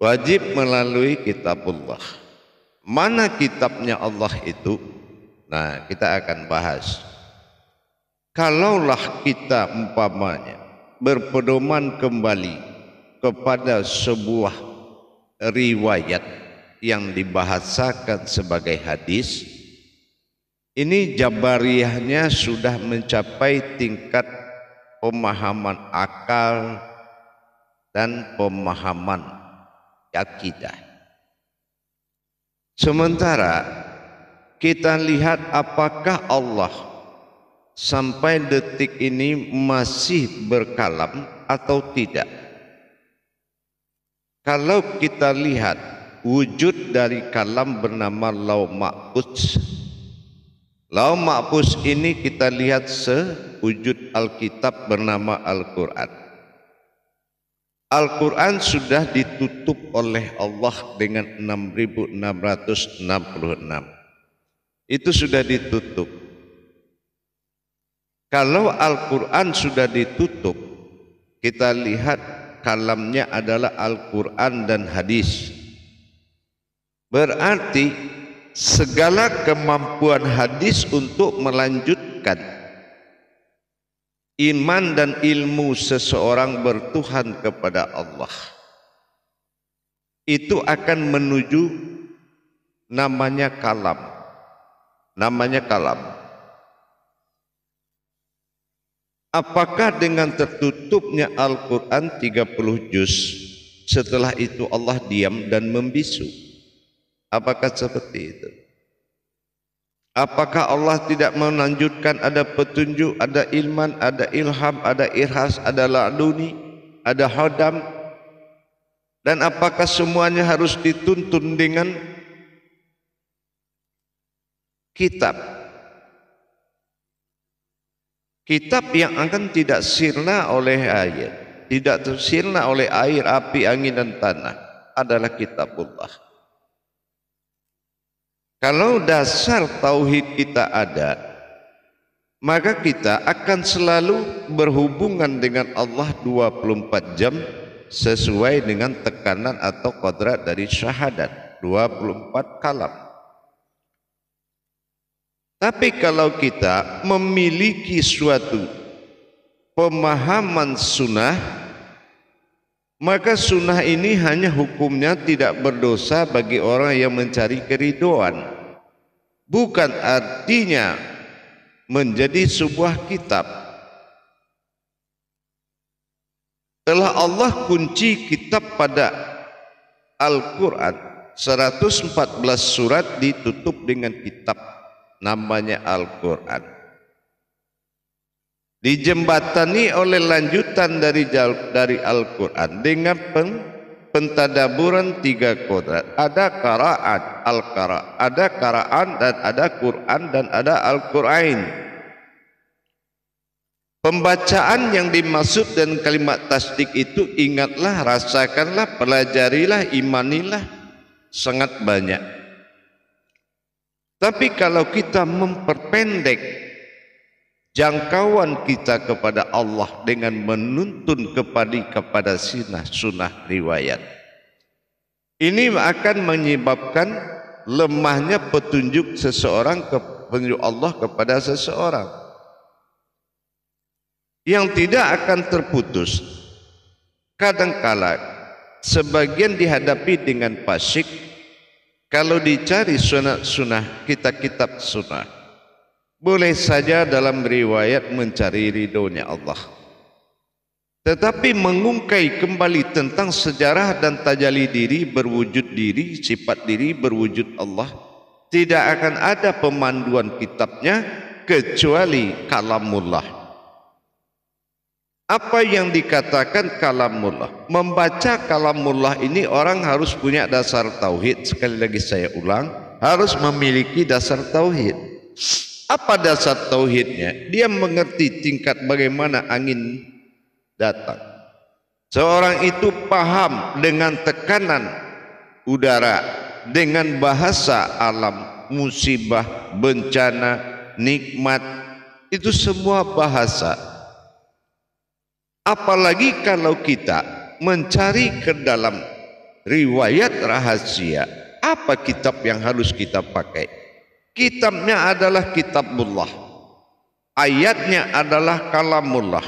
Wajib melalui kitabullah. Mana kitabnya Allah itu? Nah, kita akan bahas. Kalaulah kita umpamanya berpedoman kembali kepada sebuah riwayat yang dibahasakan sebagai hadis, ini jabariyahnya sudah mencapai tingkat pemahaman akal dan pemahaman akidah. Sementara kita lihat apakah Allah sampai detik ini masih berkalam atau tidak. Kalau kita lihat wujud dari kalam bernama Lauh Mahfuz. Lauh Mahfuz ini kita lihat sewujud Alkitab bernama Al-Quran. Al-Quran sudah ditutup oleh Allah dengan 6.666. Itu sudah ditutup. Kalau Al-Quran sudah ditutup, kita lihat kalamnya adalah Al-Quran dan hadis. Berarti segala kemampuan hadis untuk melanjutkan iman dan ilmu seseorang bertuhan kepada Allah itu akan menuju namanya kalam. Namanya kalam. Apakah dengan tertutupnya Al-Quran 30 juz setelah itu Allah diam dan membisu? Apakah seperti itu? Apakah Allah tidak melanjutkan ada petunjuk, ada ilman, ada ilham, ada irhas, ada la'duni, ada hodam? Dan apakah semuanya harus dituntun dengan kitab? Kitab yang akan tidak sirna oleh air, tidak tersirna oleh air, api, angin dan tanah adalah kitabullah. Kalau dasar tauhid kita ada, maka kita akan selalu berhubungan dengan Allah 24 jam sesuai dengan tekanan atau kodrat dari syahadat 24 kalam. Tapi kalau kita memiliki suatu pemahaman sunnah, maka sunnah ini hanya hukumnya tidak berdosa bagi orang yang mencari keridhaan. Bukan artinya menjadi sebuah kitab. Telah Allah kunci kitab pada Al-Quran, 114 surat ditutup dengan kitab namanya Al-Quran. Dijembatani oleh lanjutan dari Al-Quran dengan pentadaburan 3 kodrat. Ada qara'at, al-qara', ada qara'an dan ada Quran dan ada Al-Qur'ain. Pembacaan yang dimaksud dan kalimat tasdik itu ingatlah, rasakanlah, pelajarilah, imanilah, sangat banyak. Tapi kalau kita memperpendek jangkauan kita kepada Allah dengan menuntun kepada sunnah riwayat, ini akan menyebabkan lemahnya petunjuk petunjuk Allah kepada seseorang yang tidak akan terputus. Kadangkala sebagian dihadapi dengan fasik. Kalau dicari sunnah, kitab sunnah, boleh saja dalam riwayat mencari ridhonya Allah. Tetapi mengungkai kembali tentang sejarah dan tajalli diri, berwujud diri, sifat diri, berwujud Allah, tidak akan ada pemanduan kitabnya kecuali kalamullah. Apa yang dikatakan kalamullah? Membaca kalamullah ini orang harus punya dasar tauhid. Sekali lagi saya ulang, harus memiliki dasar tauhid. Apa dasar tauhidnya? Dia mengerti tingkat bagaimana angin datang. Seorang itu paham dengan tekanan udara, dengan bahasa alam, musibah, bencana, nikmat, itu semua bahasa. Apalagi kalau kita mencari ke dalam riwayat rahasia. Apa kitab yang harus kita pakai? Kitabnya adalah kitabullah. Ayatnya adalah kalamullah.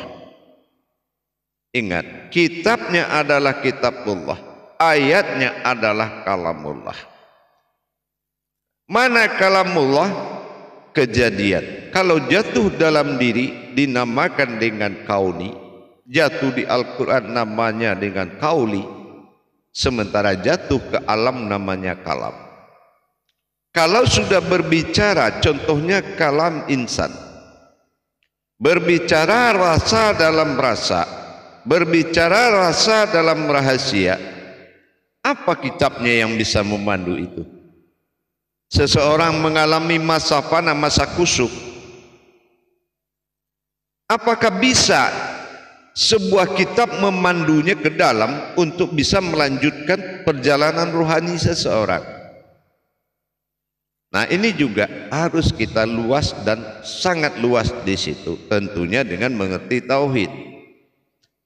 Ingat, kitabnya adalah kitabullah. Ayatnya adalah kalamullah. Mana kalamullah? Kejadian. Kalau jatuh dalam diri dinamakan dengan kauni, jatuh di Al-Quran namanya dengan kauli, sementara jatuh ke alam namanya kalam. Kalau sudah berbicara, contohnya kalam insan, berbicara rasa dalam rasa, berbicara rasa dalam rahasia, apa kitabnya yang bisa memandu itu? Seseorang mengalami masa fana, masa kusuk, apakah bisa sebuah kitab memandunya ke dalam untuk bisa melanjutkan perjalanan rohani seseorang? Nah, ini juga harus kita luas dan sangat luas di situ, tentunya dengan mengerti tauhid.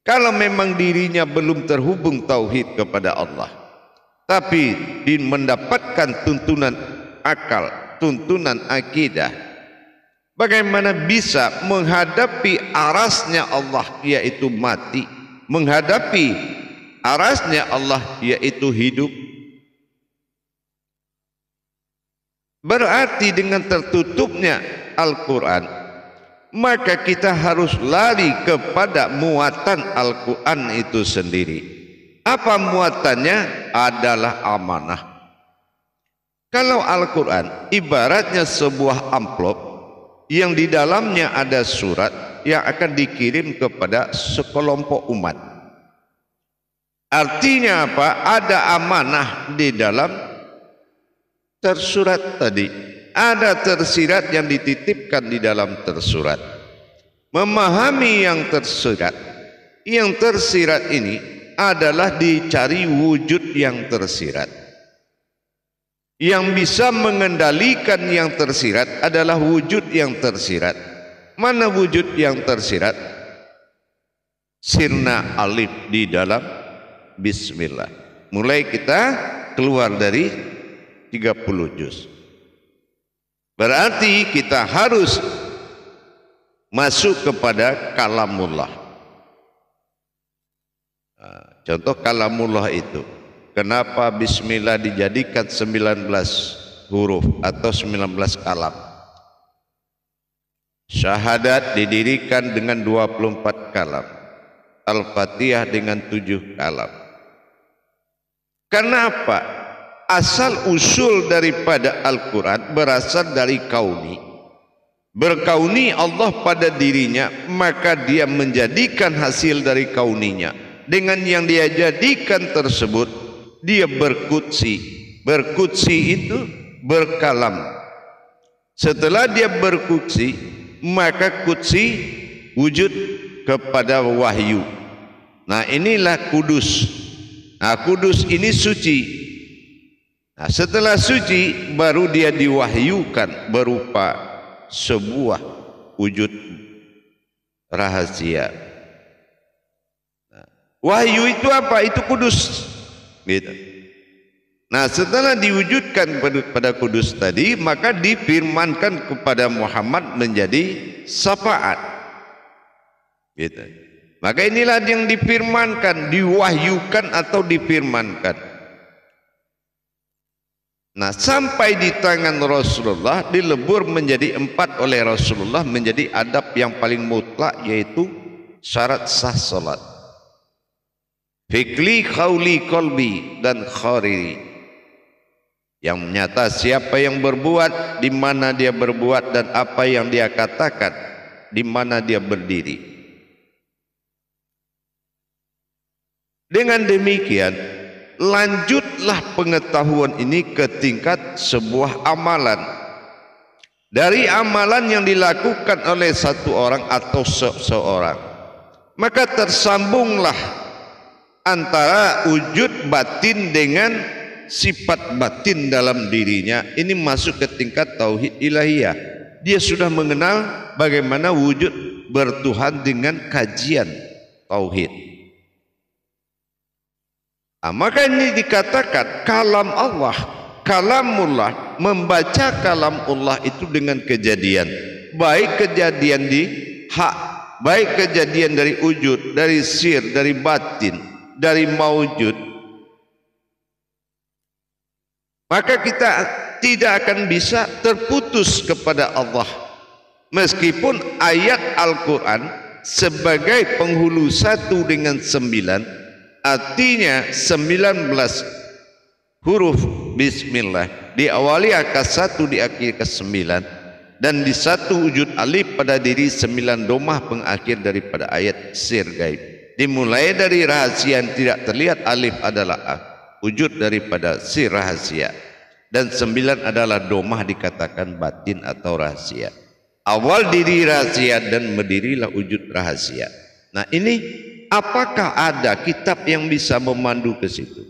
Kalau memang dirinya belum terhubung tauhid kepada Allah, tapi mendapatkan tuntunan akal, tuntunan akidah, bagaimana bisa menghadapi arasnya Allah yaitu mati, menghadapi arasnya Allah yaitu hidup? Berarti dengan tertutupnya Al-Quran, maka kita harus lari kepada muatan Al-Quran itu sendiri. Apa muatannya? Adalah amanah. Kalau Al-Quran ibaratnya sebuah amplop yang di dalamnya ada surat yang akan dikirim kepada sekelompok umat. Artinya apa? Ada amanah di dalam tersurat tadi. Ada tersirat yang dititipkan di dalam tersurat. Memahami yang tersirat. Yang tersirat ini adalah dicari wujud yang tersirat. Yang bisa mengendalikan yang tersirat adalah wujud yang tersirat. Mana wujud yang tersirat? Sirna alif di dalam bismillah. Mulai kita keluar dari 30 juz. Berarti kita harus masuk kepada kalamullah. Contoh kalamullah itu, kenapa bismillah dijadikan 19 huruf atau 19 kalam? Syahadat didirikan dengan 24 kalam. Al-Fatihah dengan 7 kalam. Kenapa? Asal usul daripada Al-Quran berasal dari kauni. Berkauni Allah pada dirinya, maka dia menjadikan hasil dari kauninya. Dengan yang dia jadikan tersebut, dia berkutsi. Berkutsi itu berkalam. Setelah dia berkutsi, maka kutsi wujud kepada wahyu. Nah, inilah kudus. Nah, kudus ini suci. Nah, setelah suci baru dia diwahyukan berupa sebuah wujud rahasia. Nah, wahyu itu apa? Itu kudus. Gitu. Nah, setelah diwujudkan pada kudus tadi, maka difirmankan kepada Muhammad menjadi syafaat. Gitu. Maka inilah yang difirmankan, diwahyukan atau difirmankan. Nah, sampai di tangan Rasulullah, dilebur menjadi 4 oleh Rasulullah menjadi adab yang paling mutlak, yaitu syarat sah salat. Fikli, khawli, kolbi, dan khariri. Yang nyata siapa yang berbuat, di mana dia berbuat, dan apa yang dia katakan, di mana dia berdiri. Dengan demikian, lanjutlah pengetahuan ini ke tingkat sebuah amalan. Dari amalan yang dilakukan oleh satu orang atau seseorang, maka tersambunglah antara wujud batin dengan sifat batin dalam dirinya. Ini masuk ke tingkat tauhid ilahiyah. Dia sudah mengenal bagaimana wujud bertuhan dengan kajian tauhid. Maka ini dikatakan kalam Allah, kalamullah, membaca kalam Allah itu dengan kejadian, baik kejadian di hak, baik kejadian dari wujud, dari sir, dari batin, dari maujud. Maka kita tidak akan bisa terputus kepada Allah, meskipun ayat Al-Quran sebagai penghulu 1 dengan 9, artinya 19 huruf bismillah, diawali angka 1 di akhir ke 9, dan di satu wujud alif pada diri 9 domah pengakhir daripada ayat sir gaib. Dimulai dari rahasia yang tidak terlihat, alif adalah wujud daripada sir rahasia, dan 9 adalah domah dikatakan batin atau rahasia. Awal diri rahasia dan berdirilah wujud rahasia. Nah ini, apakah ada kitab yang bisa memandu ke situ?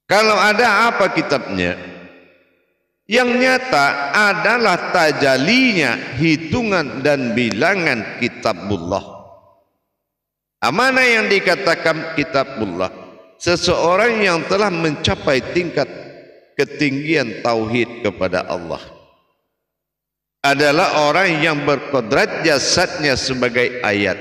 Kalau ada, apa kitabnya? Yang nyata adalah tajalinya hitungan dan bilangan kitabullah. Mana yang dikatakan kitabullah? Seseorang yang telah mencapai tingkat ketinggian tauhid kepada Allah adalah orang yang berkodrat jasadnya sebagai ayat,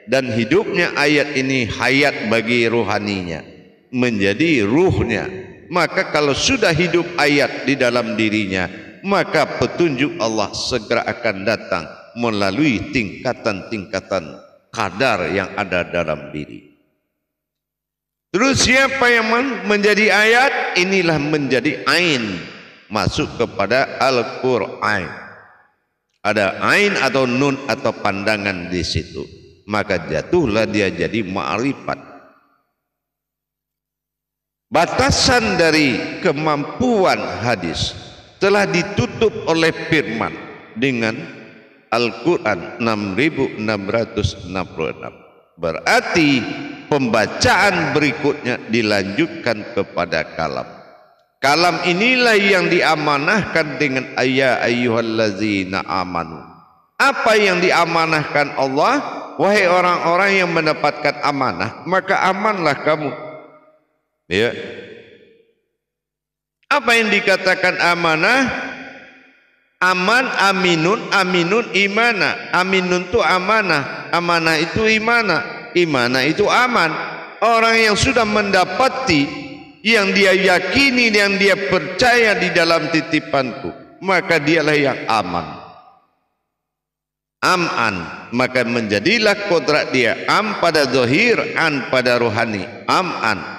dan hidupnya ayat ini hayat bagi rohaninya, menjadi ruhnya. Maka kalau sudah hidup ayat di dalam dirinya, maka petunjuk Allah segera akan datang melalui tingkatan-tingkatan kadar yang ada dalam diri. Terus siapa yang menjadi ayat? Inilah menjadi ain, masuk kepada Al-Quran. Ada ain atau nun atau pandangan di situ, maka jatuhlah dia jadi ma'rifat. Batasan dari kemampuan hadis telah ditutup oleh firman dengan Al-Quran 6666. Berarti pembacaan berikutnya dilanjutkan kepada kalam. Kalam inilah yang diamanahkan dengan ayat ayyuhallazina amanu. Apa yang diamanahkan Allah? Wahai orang-orang yang mendapatkan amanah, maka amanlah kamu. Ya. Apa yang dikatakan amanah? Aman, aminun, aminun imana. Aminun itu amanah, amanah itu imana, imana itu aman. Orang yang sudah mendapati, yang dia yakini, yang dia percaya di dalam titipanku, maka dialah yang aman. Am'an, maka menjadilah kodrat dia am pada zahir, an pada rohani, am'an.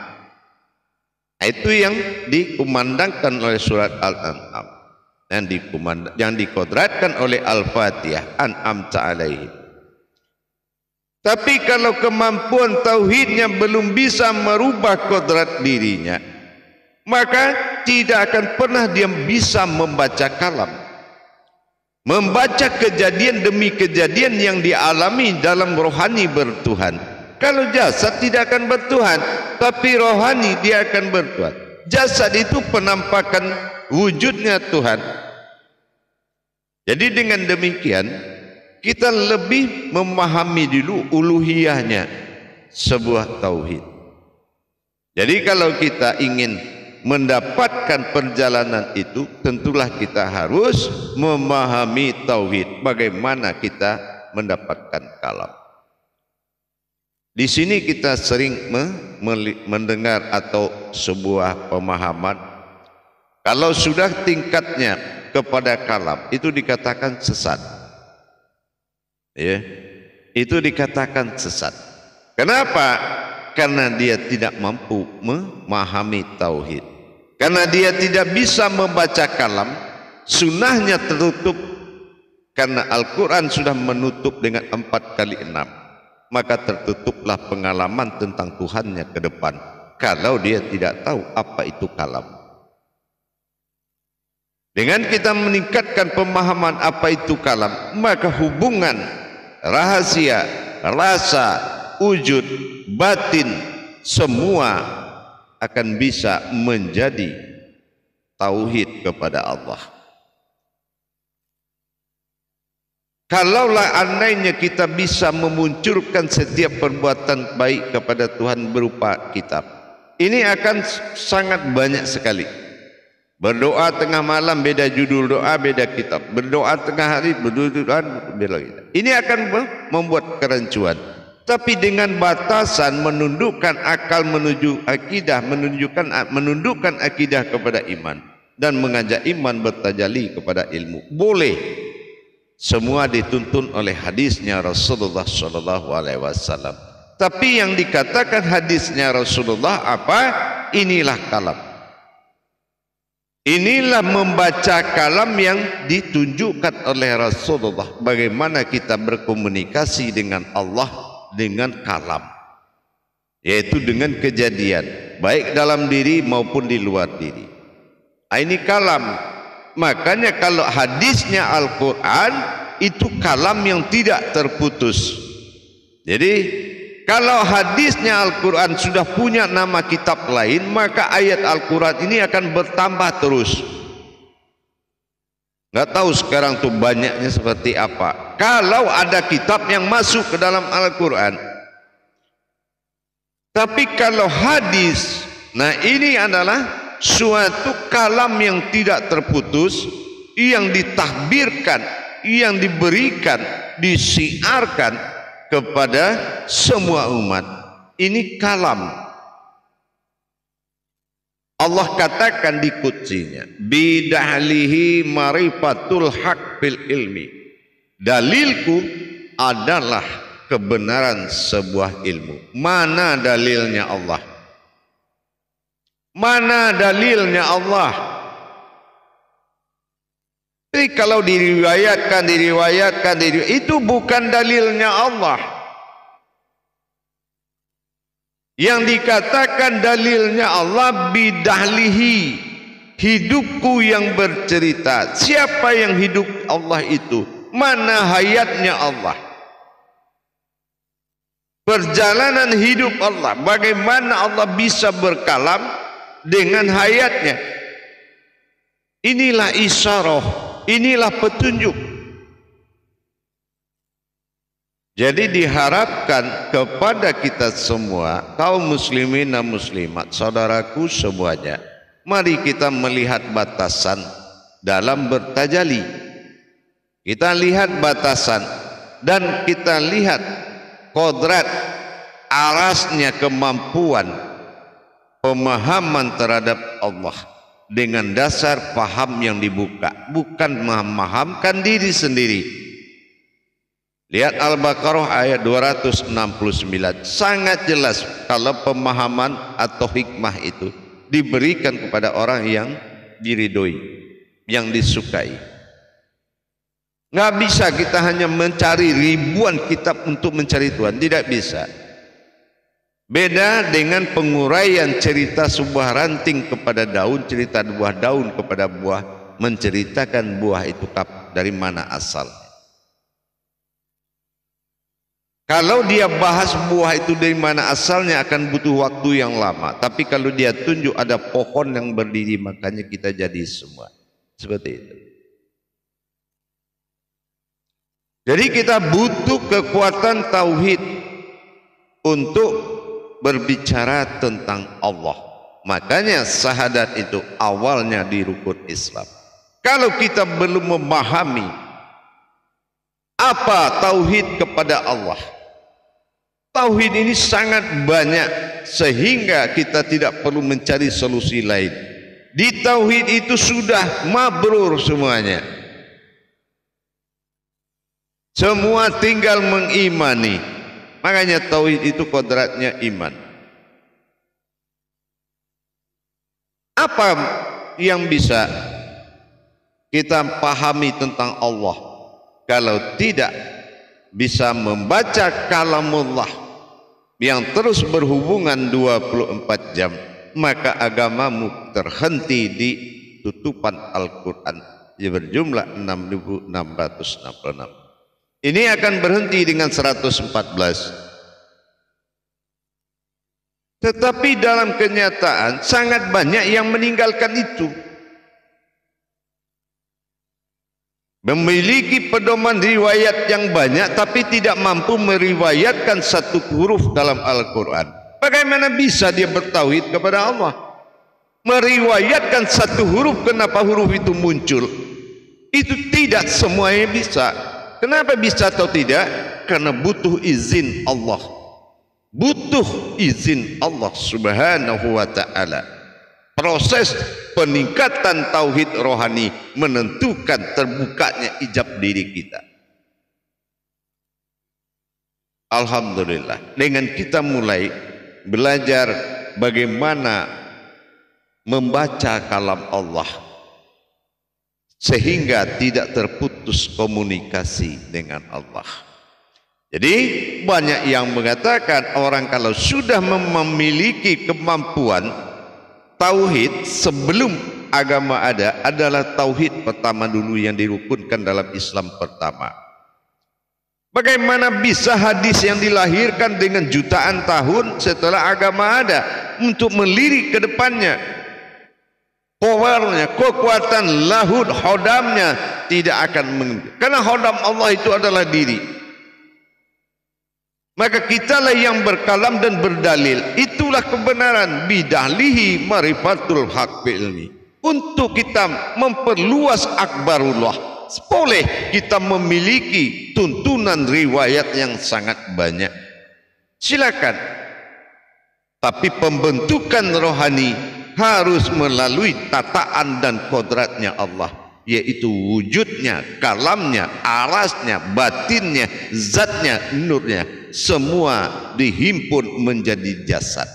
Itu yang dikumandangkan oleh surat Al-An'am, yang dikodratkan oleh Al-Fatihah, an'amta alaihim. Tapi kalau kemampuan tauhidnya belum bisa merubah kodrat dirinya, maka tidak akan pernah dia bisa membaca kalam, membaca kejadian demi kejadian yang dialami dalam rohani bertuhan. Kalau jasad tidak akan bertuhan, tapi rohani dia akan bertuhan. Jasad itu penampakan wujudnya Tuhan. Jadi dengan demikian, kita lebih memahami dulu uluhiyahnya sebuah tauhid. Jadi kalau kita ingin mendapatkan perjalanan itu, tentulah kita harus memahami tauhid. Bagaimana kita mendapatkan kalam. Di sini kita sering mendengar atau sebuah pemahaman, kalau sudah tingkatnya kepada kalam itu dikatakan sesat. Ya, itu dikatakan sesat. Kenapa? Karena dia tidak mampu memahami tauhid. Karena dia tidak bisa membaca kalam, sunnahnya tertutup. Karena Al-Quran sudah menutup dengan 4 kali 6, maka tertutuplah pengalaman tentang Tuhannya ke depan. Kalau dia tidak tahu apa itu kalam. Dengan kita meningkatkan pemahaman apa itu kalam, maka hubungan rahasia, rasa, wujud, batin, semua akan bisa menjadi tauhid kepada Allah. Kalaulah andainya kita bisa memunculkan setiap perbuatan baik kepada Tuhan berupa kitab, ini akan sangat banyak sekali. Berdoa tengah malam beda judul doa, beda kitab. Berdoa tengah hari beda kitab. Ini akan membuat kerancuan. Tapi dengan batasan menundukkan akal menuju akidah, menundukkan akidah kepada iman dan mengajak iman bertajalli kepada ilmu. Boleh. Semua dituntun oleh hadisnya Rasulullah sallallahu alaihi wasallam. Tapi yang dikatakan hadisnya Rasulullah apa? Inilah kalam. Inilah membaca kalam yang ditunjukkan oleh Rasulullah. Bagaimana kita berkomunikasi dengan Allah dengan kalam, yaitu dengan kejadian, baik dalam diri maupun di luar diri. Ini kalam. Makanya kalau hadisnya Al-Quran itu kalam yang tidak terputus. Jadi kalau hadisnya Al-Quran sudah punya nama kitab lain, maka ayat Al-Quran ini akan bertambah terus. Nggak tahu sekarang tuh banyaknya seperti apa. Kalau ada kitab yang masuk ke dalam Al-Quran. Tapi kalau hadis, nah ini adalah suatu kalam yang tidak terputus, yang ditahbirkan, yang diberikan, disiarkan kepada semua umat. Ini kalam. Allah katakan di kutsinya, bidahlihi marifatul haq fil ilmi. Dalilku adalah kebenaran sebuah ilmu. Mana dalilnya Allah? Mana dalilnya Allah? Jadi kalau diriwayatkan, itu bukan dalilnya Allah. Yang dikatakan dalilnya Allah bidahlihi, hidupku yang bercerita. Siapa yang hidup Allah itu? Mana hayatnya Allah? Perjalanan hidup Allah, bagaimana Allah bisa berkalam dengan hayatnya? Inilah isyarah, inilah petunjuk. Jadi diharapkan kepada kita semua, kaum muslimin dan muslimat, saudaraku semuanya, mari kita melihat batasan dalam bertajalli. Kita lihat batasan dan kita lihat kodrat, arasnya kemampuan pemahaman terhadap Allah dengan dasar paham yang dibuka, bukan memahamkan diri sendiri. Lihat Al-Baqarah ayat 269, sangat jelas kalau pemahaman atau hikmah itu diberikan kepada orang yang diridhoi, yang disukai. Nggak bisa kita hanya mencari ribuan kitab untuk mencari Tuhan, tidak bisa. Beda dengan penguraian cerita sebuah ranting kepada daun, cerita buah daun kepada buah, menceritakan buah itu dari mana asal. Kalau dia bahas buah itu dari mana asalnya akan butuh waktu yang lama. Tapi kalau dia tunjuk ada pohon yang berdiri, makanya kita jadi semua. Seperti itu. Jadi kita butuh kekuatan tauhid untuk berbicara tentang Allah. Makanya syahadat itu awalnya di rukun Islam. Kalau kita belum memahami apa tauhid kepada Allah, tauhid ini sangat banyak sehingga kita tidak perlu mencari solusi lain. Di tauhid itu sudah mabrur semuanya. Semua tinggal mengimani. Makanya tauhid itu kodratnya iman. Apa yang bisa kita pahami tentang Allah kalau tidak bisa membaca kalamullah yang terus berhubungan 24 jam, maka agamamu terhenti di tutupan Al-Quran yang berjumlah 6.666. Ini akan berhenti dengan 114. Tetapi dalam kenyataan sangat banyak yang meninggalkan itu. memiliki pedoman riwayat yang banyak tapi tidak mampu meriwayatkan satu huruf dalam Al-Quran. Bagaimana bisa dia bertauhid kepada Allah? Meriwayatkan satu huruf, kenapa huruf itu muncul? Itu tidak semuanya bisa. Kenapa bisa atau tidak? Karena butuh izin Allah. Butuh izin Allah Subhanahu wa ta'ala. Proses peningkatan tauhid rohani menentukan terbukanya ijab diri kita. Alhamdulillah, dengan kita mulai belajar bagaimana membaca kalam Allah sehingga tidak terputus komunikasi dengan Allah. Jadi banyak yang mengatakan orang kalau sudah memiliki kemampuan tauhid sebelum agama ada adalah tauhid pertama dulu yang dirukunkan dalam Islam pertama. Bagaimana bisa hadis yang dilahirkan dengan jutaan tahun setelah agama ada untuk melirik ke depannya? Powernya, kekuatan lahud hodamnya tidak akan menghenti. Karena hodam Allah itu adalah diri. Maka kitalah yang berkalam dan berdalil. Itulah kebenaran. Bidahlihi marifatul haq bi'ilmi. Untuk kita memperluas akbarullah, boleh kita memiliki tuntunan riwayat yang sangat banyak. Silakan. Tapi pembentukan rohani harus melalui tataan dan kodratnya Allah, yaitu wujudnya, kalamnya, arasnya, batinnya, zatnya, nurnya, semua dihimpun menjadi jasad.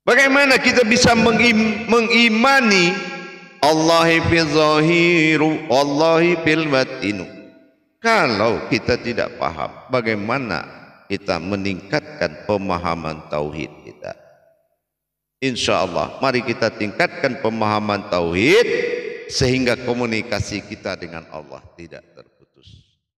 Bagaimana kita bisa mengimani Allahi fil zahiru Allahi fil batinu kalau kita tidak paham bagaimana kita meningkatkan pemahaman tauhid kita? Insya Allah mari kita tingkatkan pemahaman tauhid sehingga komunikasi kita dengan Allah tidak terputus.